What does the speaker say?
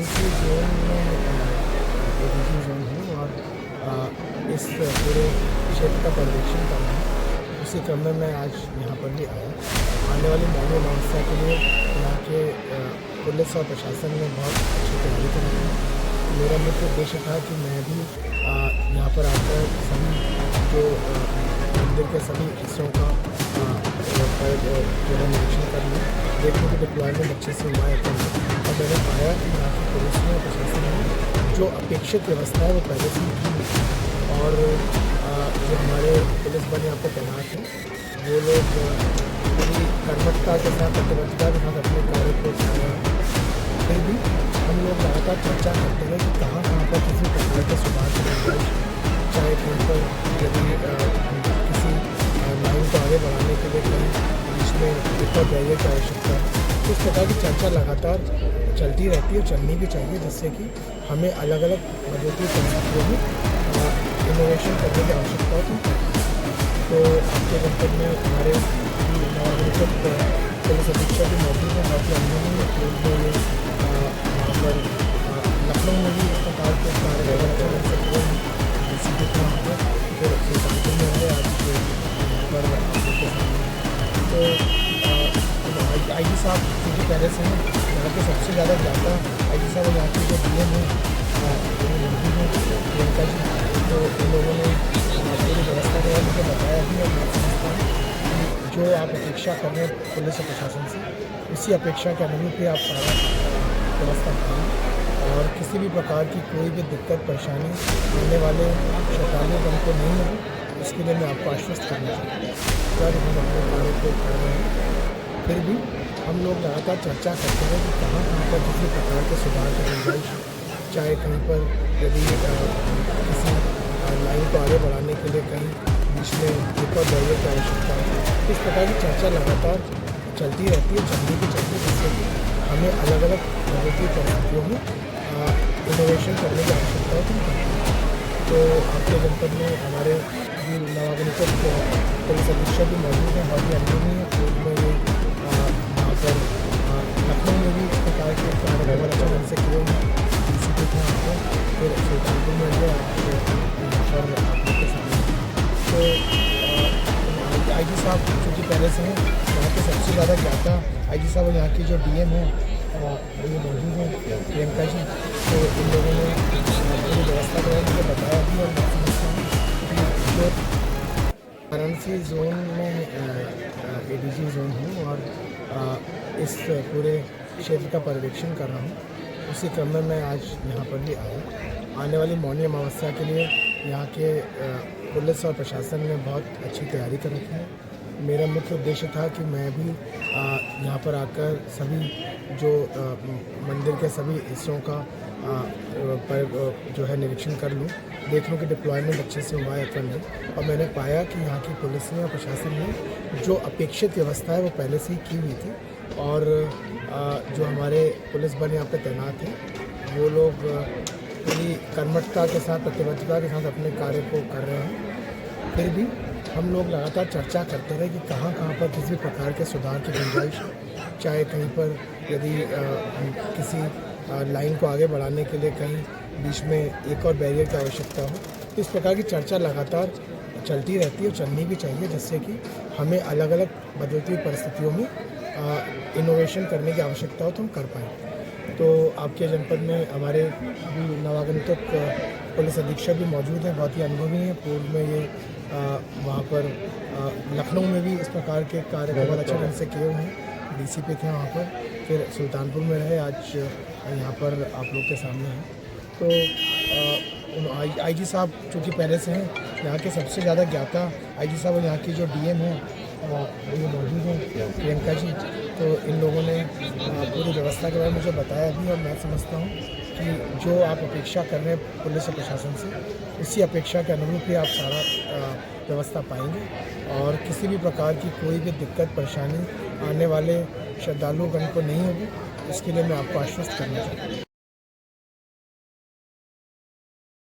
Varanasi zone में ADG zone हूँ और इस पूरे क्षेत्र का पर्यवेक्षण कर रहा हूँ। उसी क्रम में मैं आज यहाँ पर भी आया। आने वाली मौनी अमावस्या के लिए यहाँ के पुलिस और प्रशासन ने बहुत अच्छी तैयारी कर रखी है। मेरा मुख्य उद्देश्य था कि मैं भी यहाँ पर आकर सभी जो मंदिर के सभी हिस्सों का जो है निरीक्षण कर लूँ, देखने की डिप्लॉयमेंट अच्छे से हुआ है और मैंने पाया कि यहाँ की पुलिस ने प्रशासन ने जो अपेक्षित व्यवस्था है वो पहले से ही की और जो हमारे पुलिस बल यहाँ पर तैनात हैं वो लोग पूरी कर्मठता के साथ प्रतिबद्धता के साथ अपने कार्य को कर रहे हैं। फिर भी हम लोग लगातार चर्चा करते हैं कि कहाँ पर किसी प्रकार के सुधार की गुंजाइश, चाहे कहीं पर यदि किसी लाइन को आगे बढ़ाने के लिए कहीं बीच में ऊपर बैरियर की आवश्यकता है। इस प्रकार की चर्चा लगातार चलती रहती है, चलनी भी चाहिए, जिससे कि हमें अलग अलग बदलती परिस्थितियों में इनोवेशन करने की आवश्यकता होती है। तो आपके जनपद में हमारे नवागत पुलिस अधीक्षक भी मौजूद हैं, बाकी अंदर में वहाँ पर लखनऊ में भी इस प्रकार के कार्य कर सकते हैं। सीधे वहाँ पर फिर सुल्तानपुर में है आज यहाँ पर आपके सामने। तो आई जी साहब क्योंकि पहले से हैं यहाँ के सबसे ज़्यादा ज्ञाता आई जी साहब यहाँ के जो DM हैं प्रियंका जी, तो इन लोगों ने पूरी व्यवस्था के बारे में बताया भी और मैं समझता हूँ कि जो आप अपेक्षा कर रहे हैं पुलिस और प्रशासन से, उसी अपेक्षा के अनुरूप ही आप सारा व्यवस्था करें और किसी भी प्रकार की कोई भी दिक्कत परेशानी आने वाले श्रद्धालुगण को नहीं होगी, इसके लिए मैं आपको आश्वस्त करना चाहता हूँ। सर, हम अपने कार्य को कर रहे हैं, फिर भी हम लोग लगातार चर्चा करते हैं कि कहाँ पर किसी प्रकार के सुधार की गुंजाइश, चाहे कहीं पर यदि किसी लाइन को आगे बढ़ाने के लिए कहीं बीच में ऊपर बैरियर की आवश्यकता है। इस प्रकार की चर्चा लगातार चलती रहती है, चलनी भी चाहिए, जिससे कि हमें अलग अलग बदलती परिस्थितियों में इनोवेशन करने की आवश्यकता होती है। तो आपके जनपद में हमारे नवागत पुलिस अधीक्षक भी मौजूद हैं, बहुत ही अनुभवी है। पूर्व में ये वहाँ पर लखनऊ में भी इस प्रकार के कार्य बहुत अच्छा ढंग से किए हुए हैं। इसी के यहाँ पर फिर सुल्तानपुर में है आज यहाँ पर आप लोग के सामने। तो आई जी साहब चूँकि पहले से हैं यहाँ के सबसे ज़्यादा ज्ञाता आई जी साहब और यहाँ की जो DM हैं ये मौजूद हैं प्रियंका जी, तो इन लोगों ने पूरी व्यवस्था के बारे में बताया भी और मैं समझता हूँ कि जो वाराणसी जोन में एडीजी जोन हूँ और इस पूरे क्षेत्र का पर्यवेक्षण कर रहा हूँ। उसी क्रम में मैं आज यहाँ पर भी आया। आने वाली मौनी अमावस्या के लिए यहाँ के पुलिस और प्रशासन ने बहुत अच्छी तैयारी कर रखी है। मेरा मुख्य उद्देश्य था कि मैं भी यहाँ पर आकर सभी जो मंदिर के सभी हिस्सों का जो है निरीक्षण कर लूँ, देख लूँ कि डिप्लॉयमेंट अच्छे से हुआ है या नहीं। और मैंने पाया कि यहाँ की पुलिस ने और प्रशासन ने जो अपेक्षित व्यवस्था है वो पहले से ही की हुई थी और जो हमारे पुलिस बल यहाँ पर तैनात हैं वो लोग पूरी कर्मठता के साथ प्रतिबद्धता के साथ अपने कार्य को कर रहे हैं। फिर भी हम लोग लगातार चर्चा करते रहे कि कहाँ पर किसी प्रकार के सुधार की गुंजाइश, चाहे कहीं पर यदि किसी लाइन को आगे बढ़ाने के लिए कहीं बीच में एक और बैरियर की आवश्यकता हो। तो इस प्रकार की चर्चा लगातार चलती रहती है, चलनी भी चाहिए, जिससे कि हमें अलग अलग बदलती परिस्थितियों में इनोवेशन करने की आवश्यकता हो तो हम कर पाएँ। तो आपके जनपद में हमारे नवागंतुक पुलिस अधीक्षक भी मौजूद हैं, बहुत ही अनुभवी हैं। पूर्व में ये वहाँ पर लखनऊ में भी इस प्रकार के कार्य बहुत अच्छे ढंग से किए हुए हैं। DCP थे वहाँ पर, फिर सुल्तानपुर में रहे, आज यहाँ पर आप लोग के सामने हैं। तो आई जी साहब चूँकि पहले से हैं यहाँ के सबसे ज़्यादा ज्ञाता आई जी साहब और यहाँ की जो DM हैं ये मौजूद हैं प्रियंका जी, तो इन लोगों ने पूरी व्यवस्था के बारे में मुझे बताया भी और मैं समझता हूँ कि जो आप अपेक्षा कर रहे हैं पुलिस और प्रशासन से, उसी अपेक्षा के अनुरूप ही आप सारा व्यवस्था पाएंगे और किसी भी प्रकार की कोई भी दिक्कत परेशानी आने वाले श्रद्धालुगण को नहीं होगी, इसके लिए मैं आपको आश्वस्त करना चाहता हूँ।